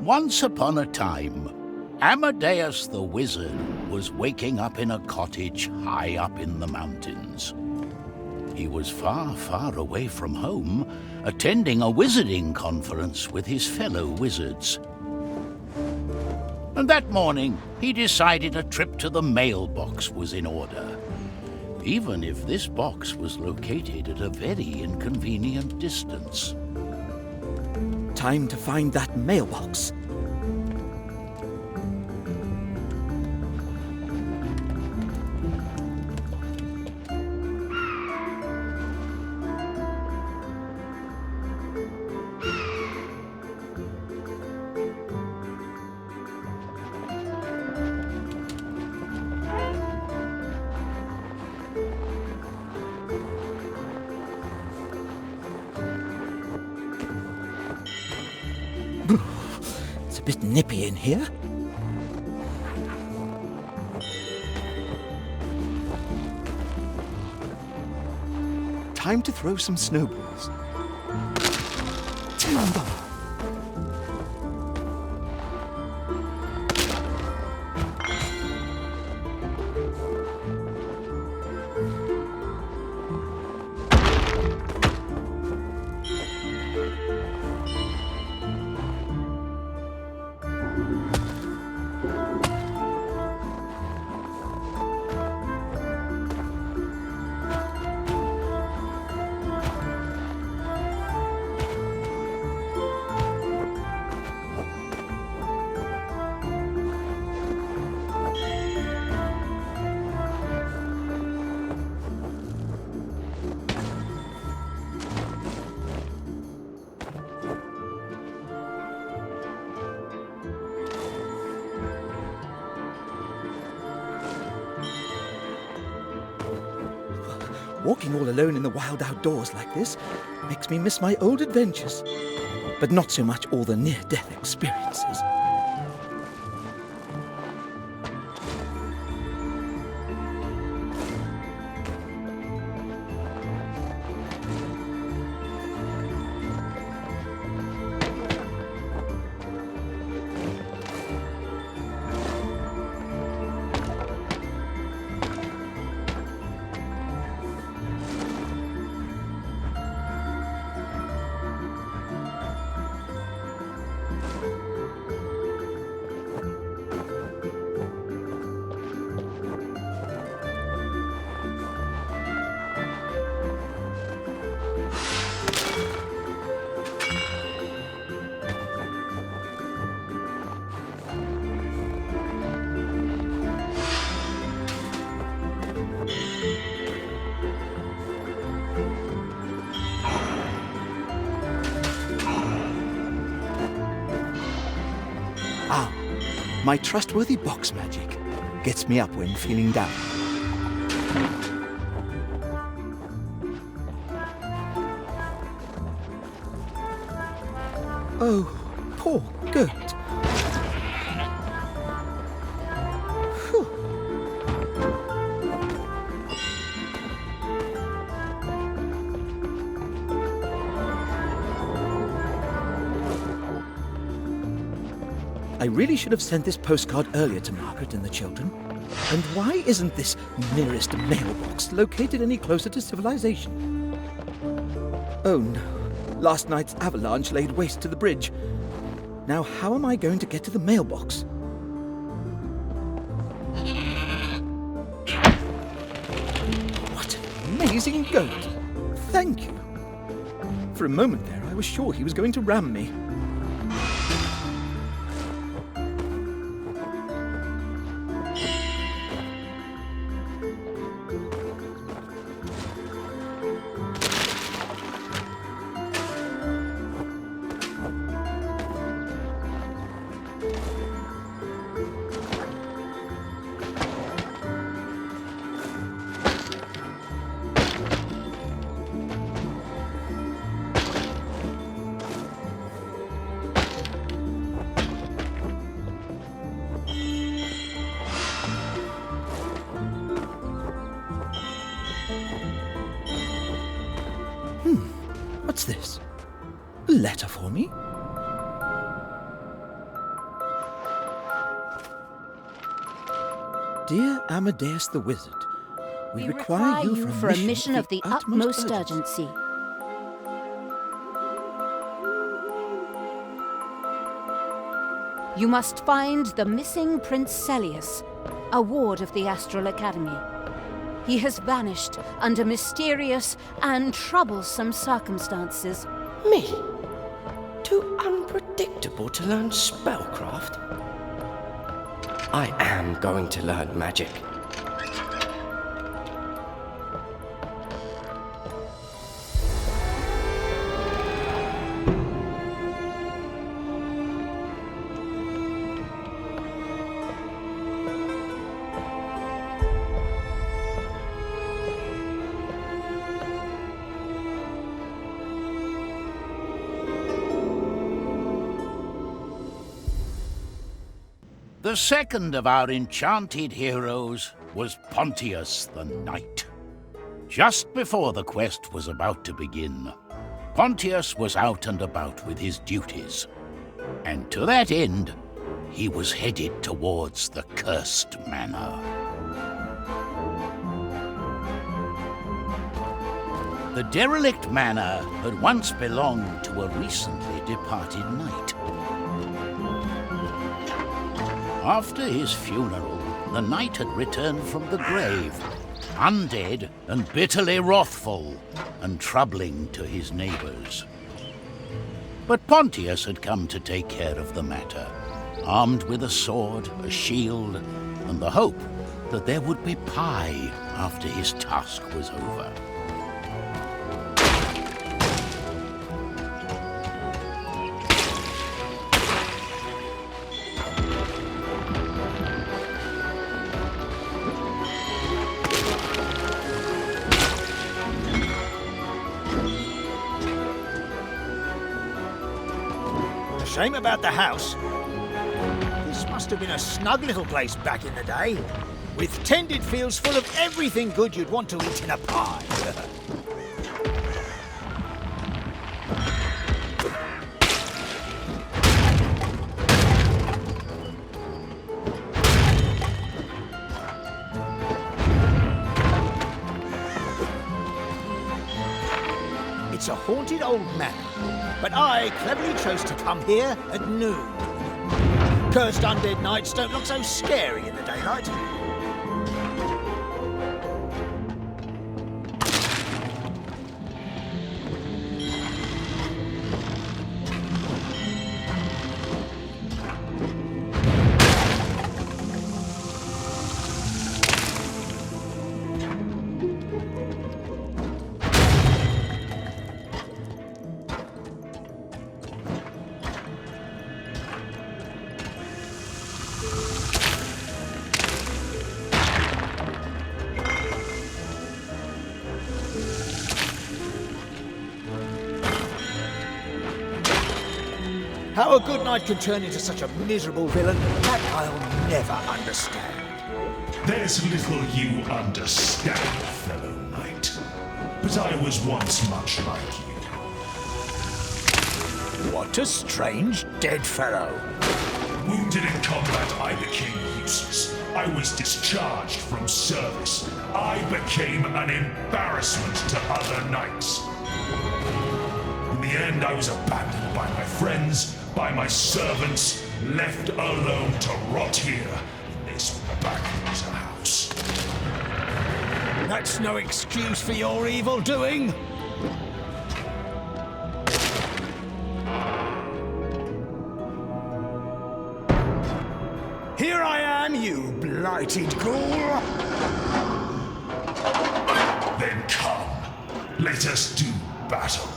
Once upon a time, Amadeus the wizard was waking up in a cottage high up in the mountains. He was far, far away from home, attending a wizarding conference with his fellow wizards. And that morning, he decided a trip to the mailbox was in order, even if this box was located at a very inconvenient distance. Time to find that mailbox. It's a bit nippy in here. Time to throw some snowballs. Timber! Walking all alone in the wild outdoors like this makes me miss my old adventures, but not so much all the near-death experiences. My trustworthy box magic gets me up when feeling down. Oh, poor goat. Phew. I really should have sent this postcard earlier to Margaret and the children. And why isn't this nearest mailbox located any closer to civilization? Oh no, last night's avalanche laid waste to the bridge. Now how am I going to get to the mailbox? What an amazing goat! Thank you. For a moment there, I was sure he was going to ram me. What's this? A letter for me? Dear Amadeus the Wizard, we require you for a mission of the utmost urgency. You must find the missing Prince Celius, a ward of the Astral Academy. He has vanished under mysterious and troublesome circumstances. Me? Too unpredictable to learn spellcraft? I am going to learn magic. The second of our enchanted heroes was Pontius the Knight. Just before the quest was about to begin, Pontius was out and about with his duties. And to that end, he was headed towards the Cursed Manor. The derelict manor had once belonged to a recently departed knight. After his funeral, the knight had returned from the grave, undead and bitterly wrathful, and troubling to his neighbours. But Pontius had come to take care of the matter, armed with a sword, a shield, and the hope that there would be pie after his task was over. Shame about the house. This must have been a snug little place back in the day, with tended fields full of everything good you'd want to eat in a pie. It's a haunted old manor, but I cleverly chose to come here at noon. Cursed undead knights don't look so scary in the daylight. How a good knight can turn into such a miserable villain, that I'll never understand. There's little you understand, fellow knight. But I was once much like you. What a strange dead fellow. Wounded in combat, I became useless. I was discharged from service. I became an embarrassment to other knights. In the end, I was abandoned by my friends, by my servants, left alone to rot here in this backwater house. That's no excuse for your evil doing. Here I am, you blighted ghoul. Then come, let us do battle.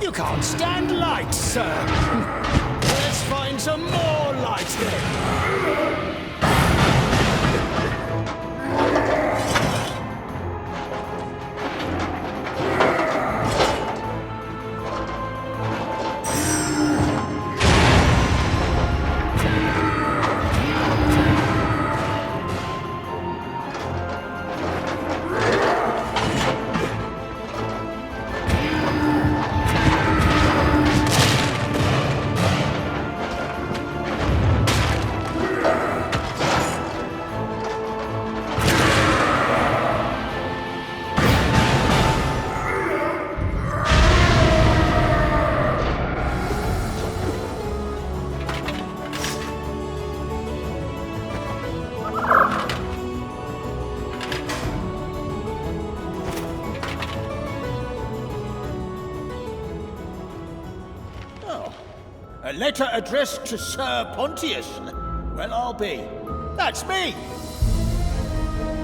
You can't stand light, sir. Let's find some more light then. A letter addressed to Sir Pontius. Well, I'll be. That's me!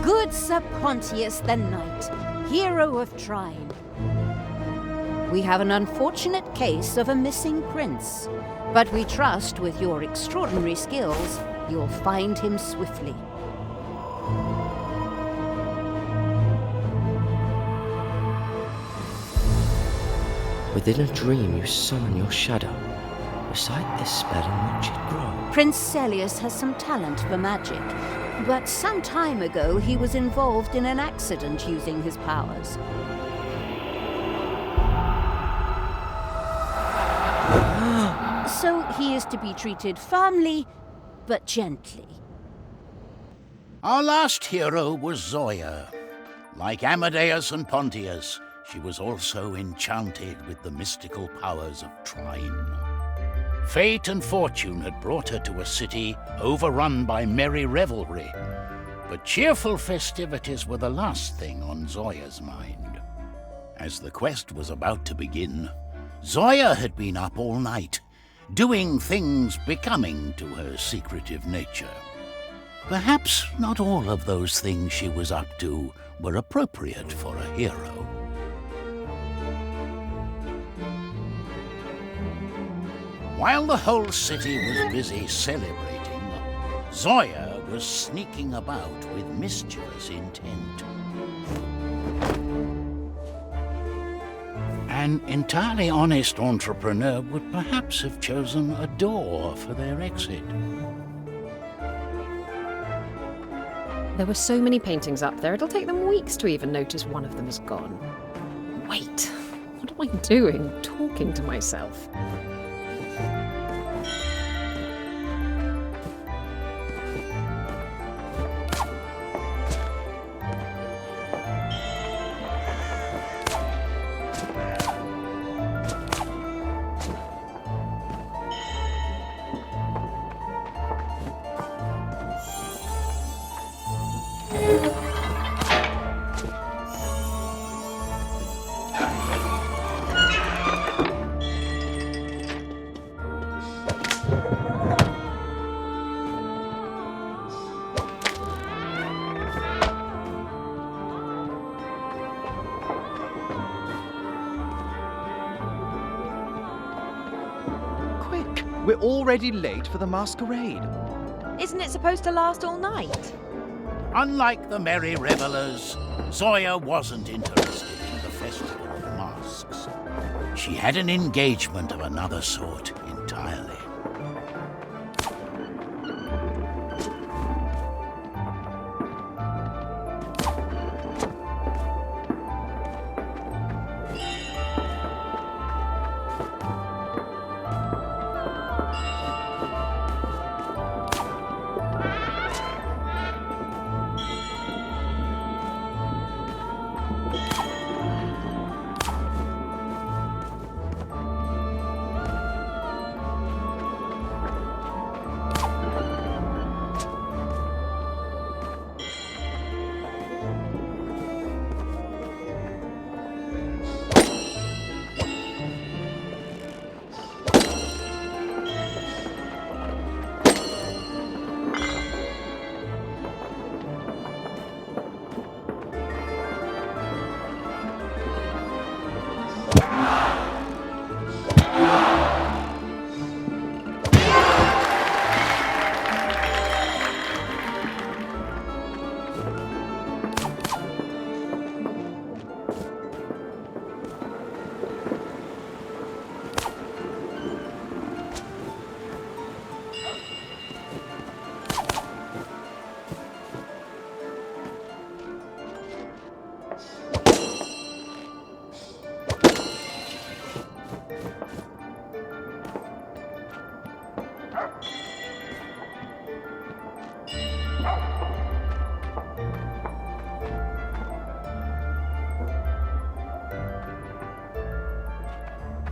Good Sir Pontius the Knight, hero of Trine. We have an unfortunate case of a missing prince, but we trust with your extraordinary skills, you'll find him swiftly. Within a dream you summon your shadow. Recite this spell and watch it grow. Prince Celius has some talent for magic, but some time ago he was involved in an accident using his powers. So he is to be treated firmly, but gently. Our last hero was Zoya. Like Amadeus and Pontius, she was also enchanted with the mystical powers of Trine. Fate and fortune had brought her to a city overrun by merry revelry, but cheerful festivities were the last thing on Zoya's mind. As the quest was about to begin, Zoya had been up all night, doing things becoming to her secretive nature. Perhaps not all of those things she was up to were appropriate for a hero. While the whole city was busy celebrating, Zoya was sneaking about with mischievous intent. An entirely honest entrepreneur would perhaps have chosen a door for their exit. There were so many paintings up there, it'll take them weeks to even notice one of them is gone. Wait, what am I doing? Talking to myself. We're already late for the masquerade. Isn't it supposed to last all night? Unlike the merry revelers, Zoya wasn't interested in the Festival of Masks. She had an engagement of another sort entirely.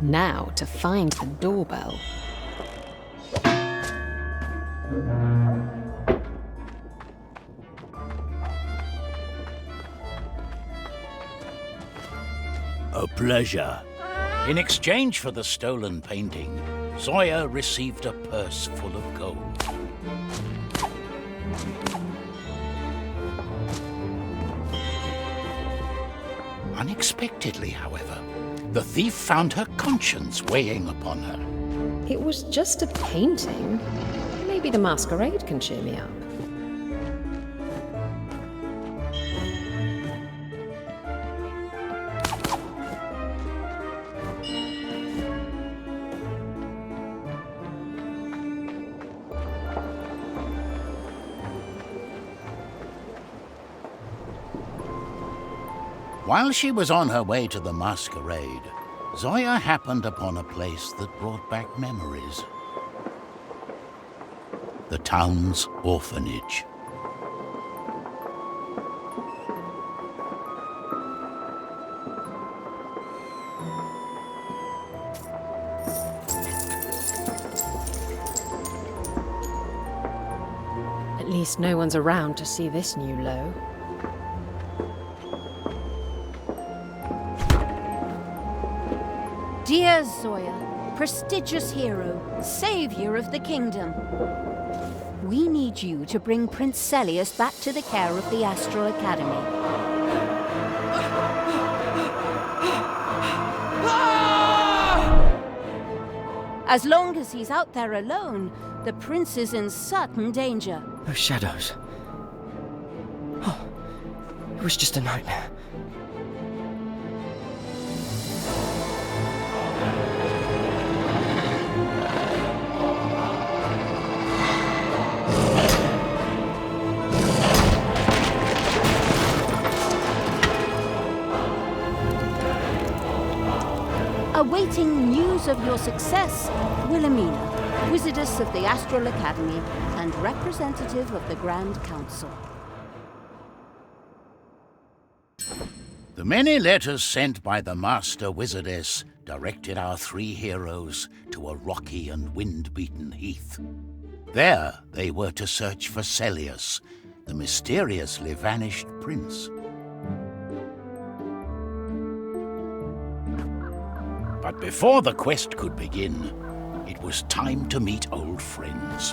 Now to find the doorbell. A pleasure. In exchange for the stolen painting, Zoya received a purse full of gold. Unexpectedly, however, the thief found her conscience weighing upon her. It was just a painting. Maybe the masquerade can cheer me up. While she was on her way to the masquerade, Zoya happened upon a place that brought back memories. The town's orphanage. At least no one's around to see this new low. Dear Zoya, prestigious hero, savior of the kingdom, we need you to bring Prince Celius back to the care of the Astral Academy. As long as he's out there alone, the prince is in certain danger. Those shadows. Oh, it was just a nightmare. Awaiting news of your success, Wilhelmina, Wizardess of the Astral Academy and representative of the Grand Council. The many letters sent by the Master Wizardess directed our three heroes to a rocky and wind-beaten heath. There they were to search for Celius, the mysteriously vanished prince. But before the quest could begin, it was time to meet old friends.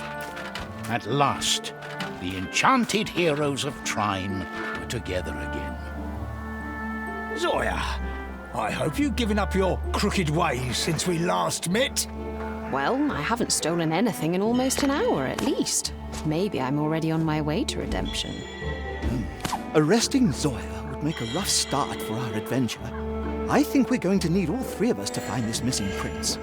At last, the enchanted heroes of Trine were together again. Zoya, I hope you've given up your crooked ways since we last met. Well, I haven't stolen anything in almost an hour, at least. Maybe I'm already on my way to redemption. Arresting Zoya would make a rough start for our adventure. I think we're going to need all three of us to find this missing prince.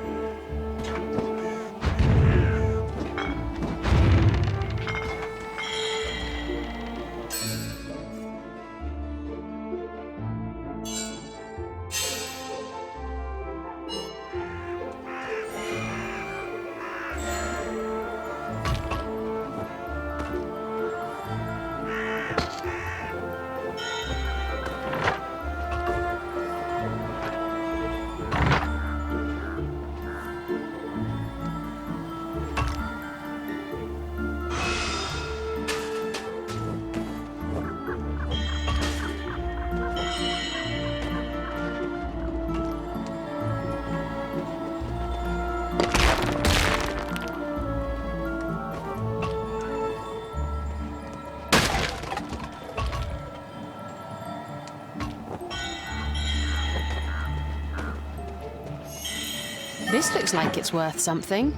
This looks like it's worth something.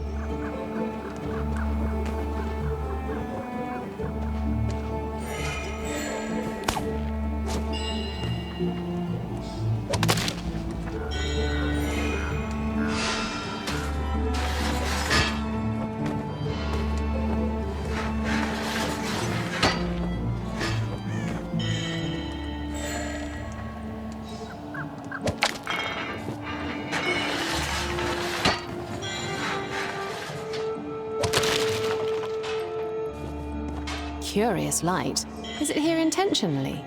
Curious light. Is it here intentionally?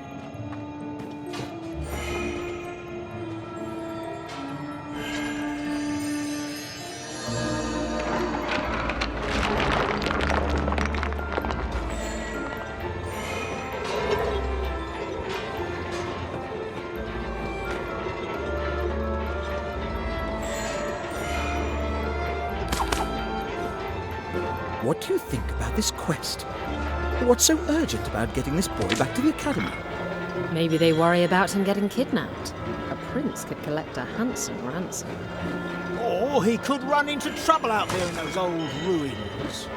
What do you think about this quest? What's so urgent about getting this boy back to the academy? Maybe they worry about him getting kidnapped. A prince could collect a handsome ransom. Or he could run into trouble out there in those old ruins.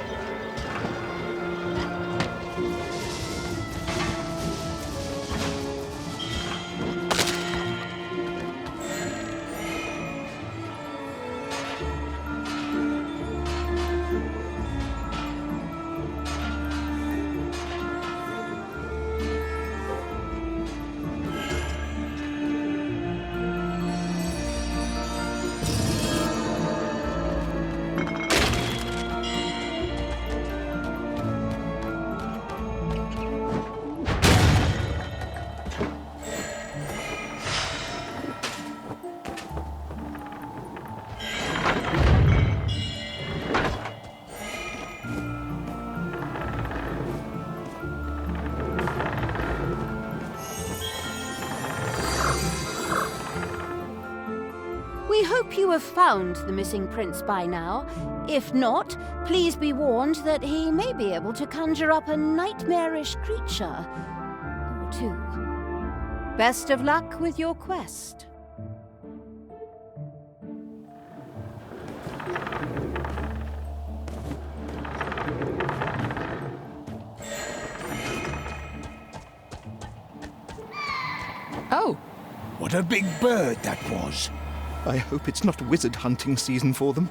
We hope you have found the missing prince by now. If not, please be warned that he may be able to conjure up a nightmarish creature or two. Best of luck with your quest. Oh, What a big bird that was. I hope it's not wizard hunting season for them.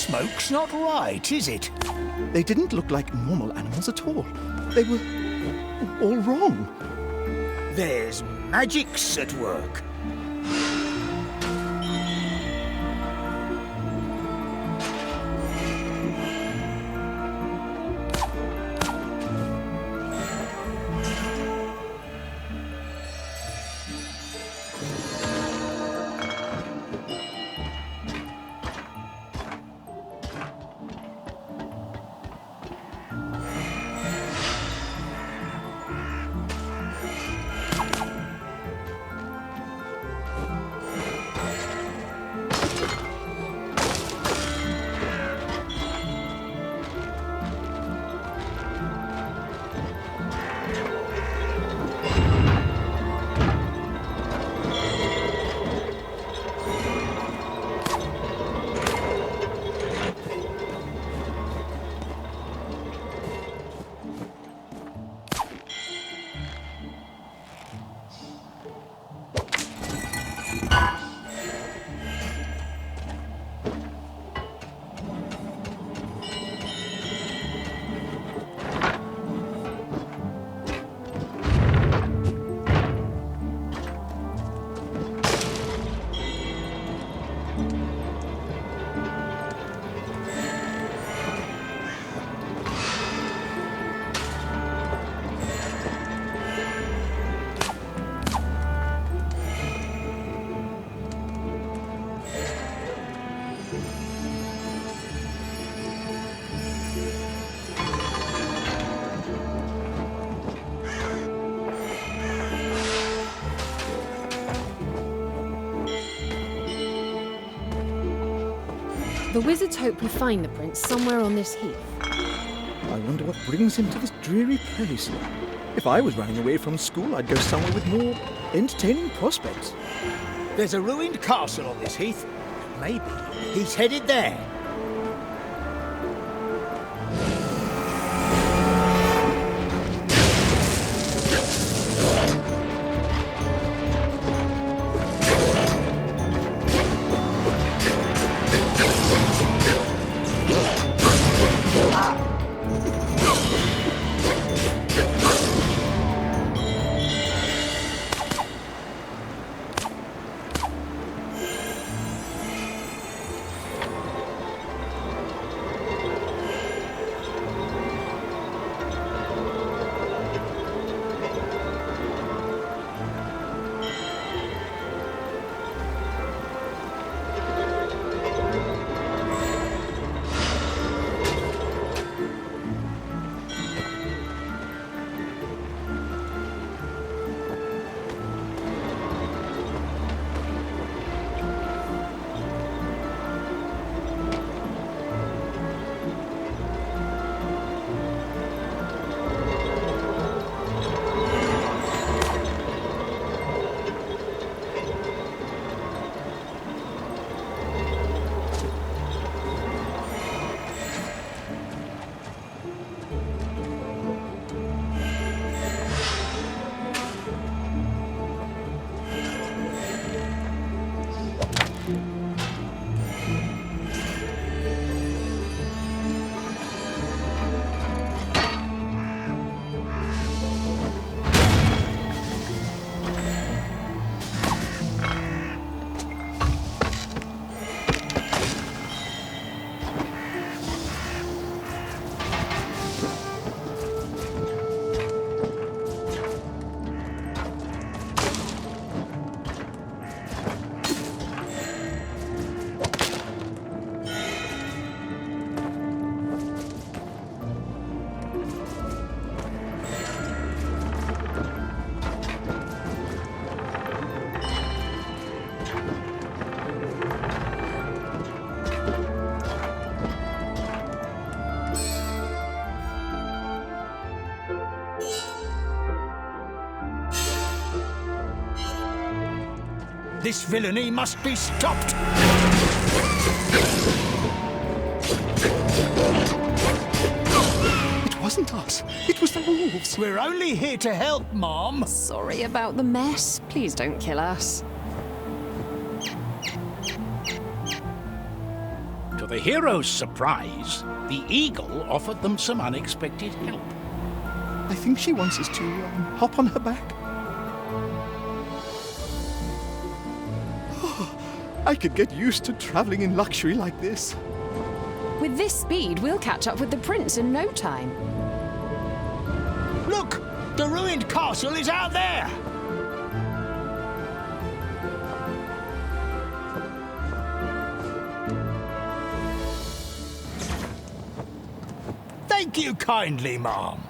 Smoke's not right, is it? They didn't look like normal animals at all. They were all wrong. There's magics at work. the wizards hope we find the prince somewhere on this heath. I wonder what brings him to this dreary place. If I was running away from school, I'd go somewhere with more entertaining prospects. There's a ruined castle on this heath. Maybe he's headed there. This villainy must be stopped! It wasn't us. It was the wolves. We're only here to help, Mom. Sorry about the mess. Please don't kill us. To the heroes' surprise, the eagle offered them some unexpected help. I think she wants us to hop on her back. I could get used to traveling in luxury like this. With this speed, we'll catch up with the prince in no time. Look! The ruined castle is out there! Thank you kindly, Mom.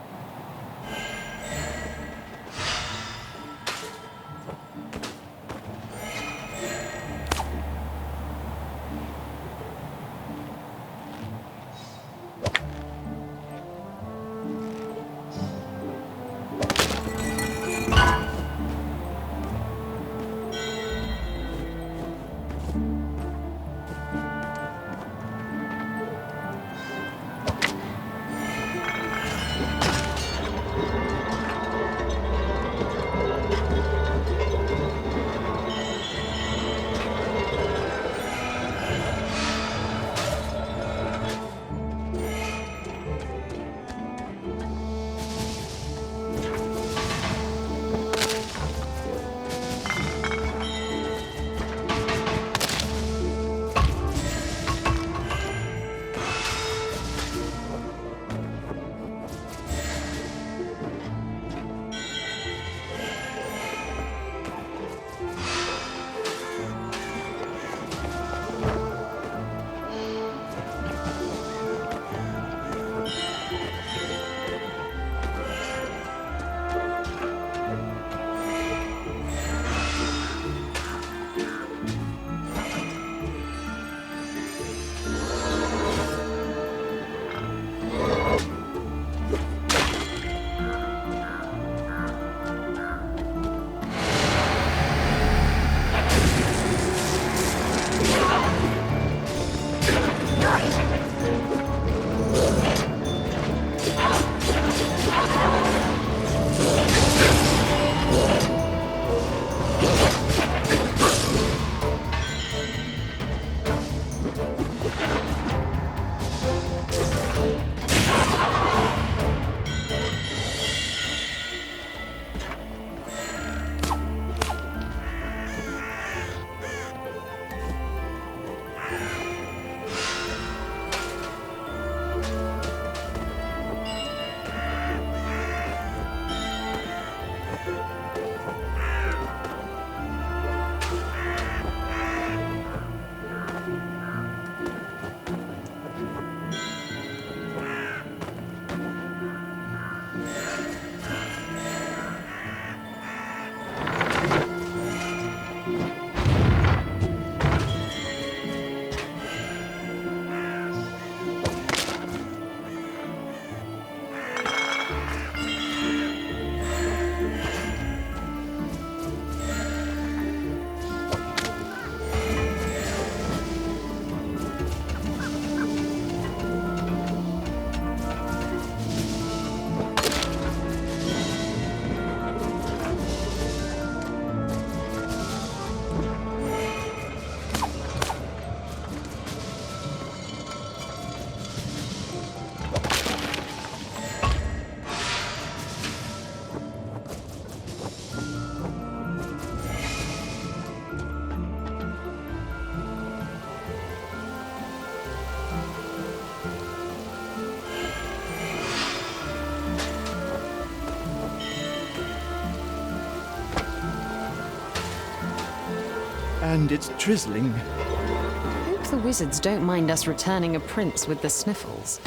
And it's drizzling. I hope the wizards don't mind us returning a prince with the sniffles.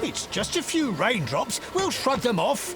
It's just a few raindrops. We'll shrug them off.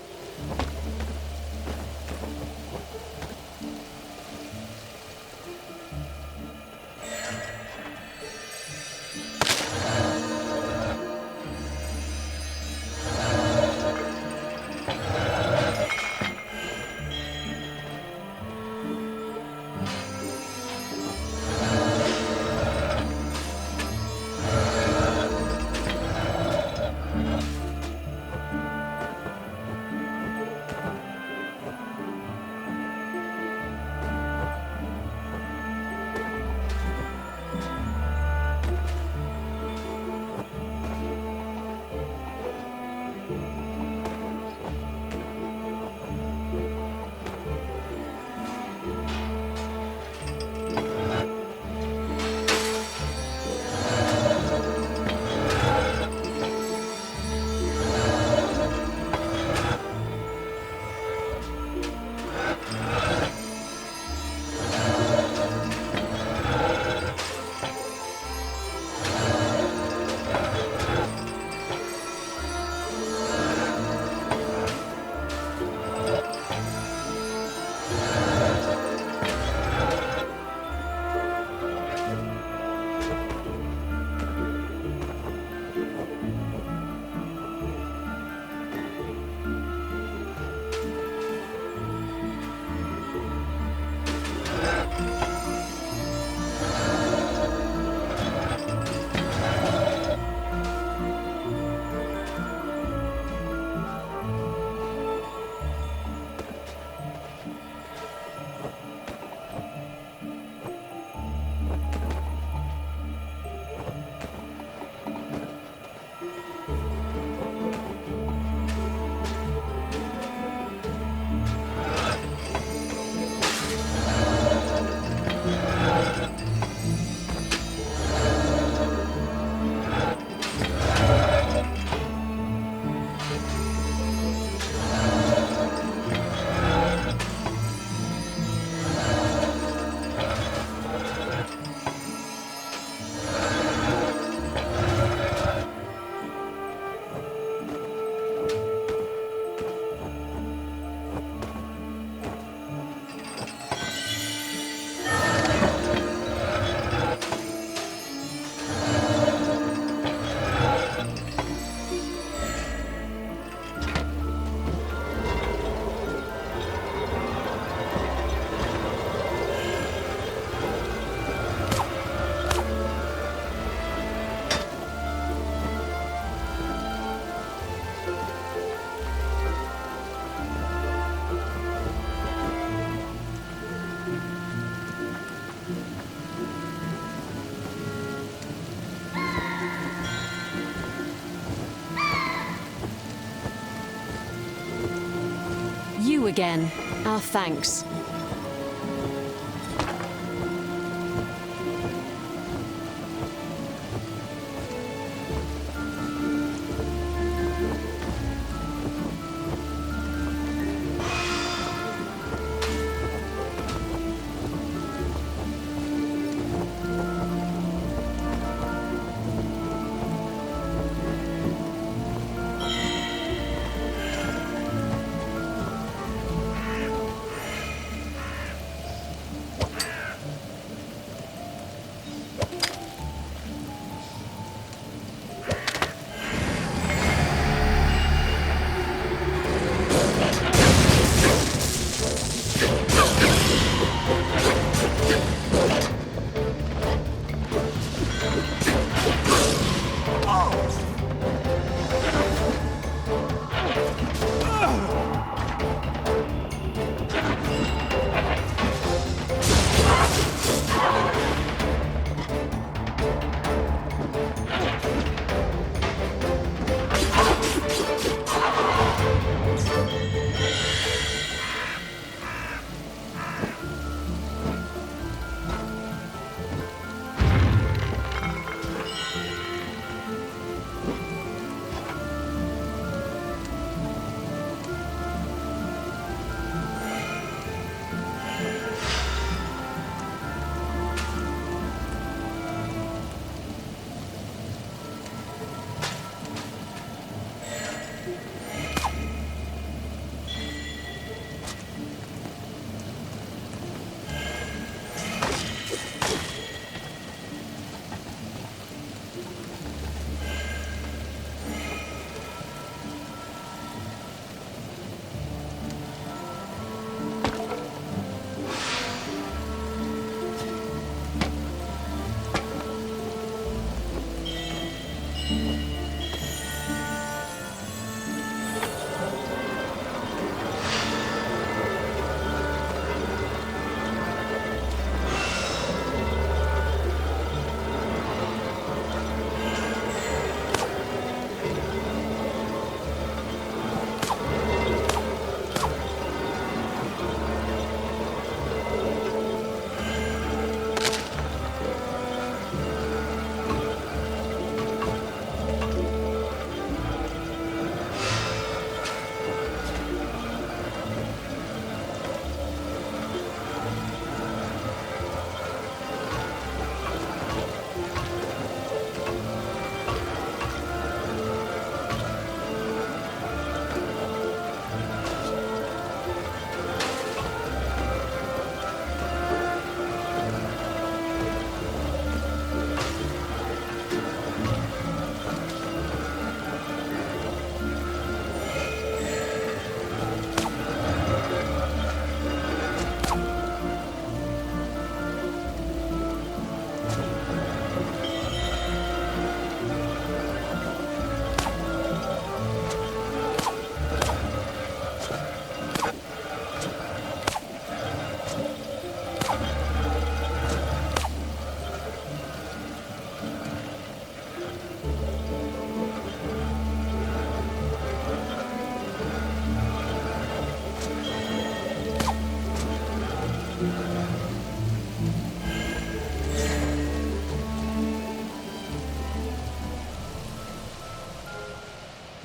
again. Our thanks.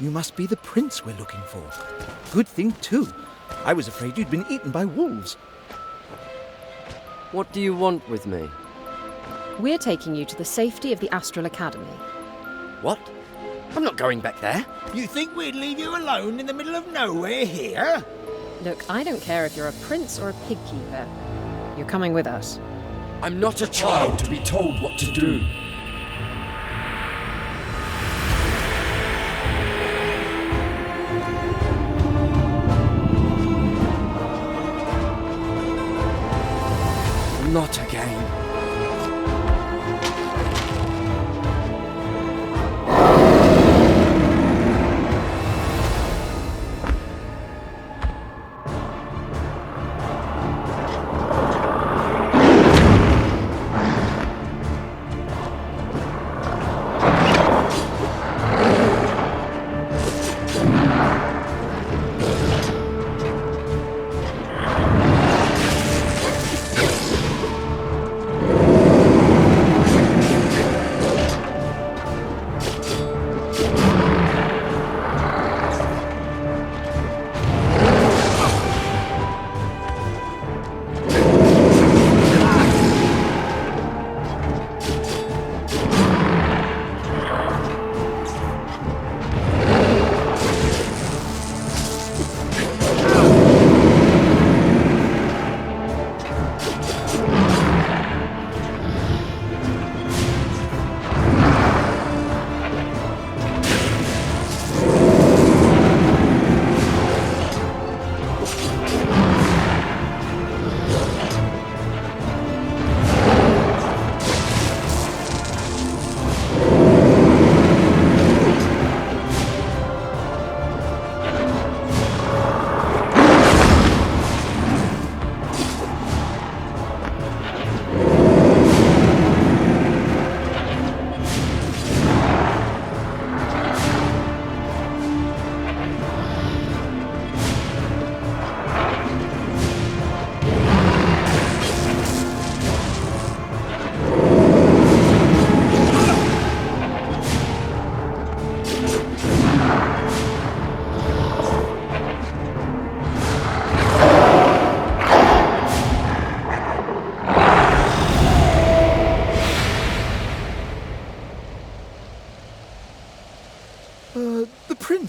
You must be the prince we're looking for. Good thing, too. I was afraid you'd been eaten by wolves. What do you want with me? We're taking you to the safety of the Astral Academy. What? I'm not going back there. You think we'd leave you alone in the middle of nowhere here? Look, I don't care if you're a prince or a pig keeper. You're coming with us. I'm not a child to be told what to do. Not again.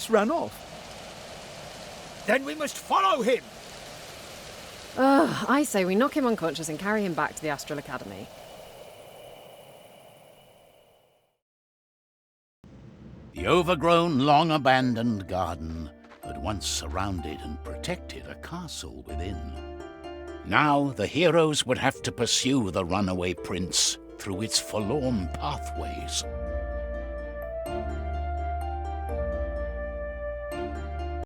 prince ran off. Then we must follow him. I say we knock him unconscious and carry him back to the Astral Academy. The overgrown, long-abandoned garden had once surrounded and protected a castle within. Now the heroes would have to pursue the runaway prince through its forlorn pathways.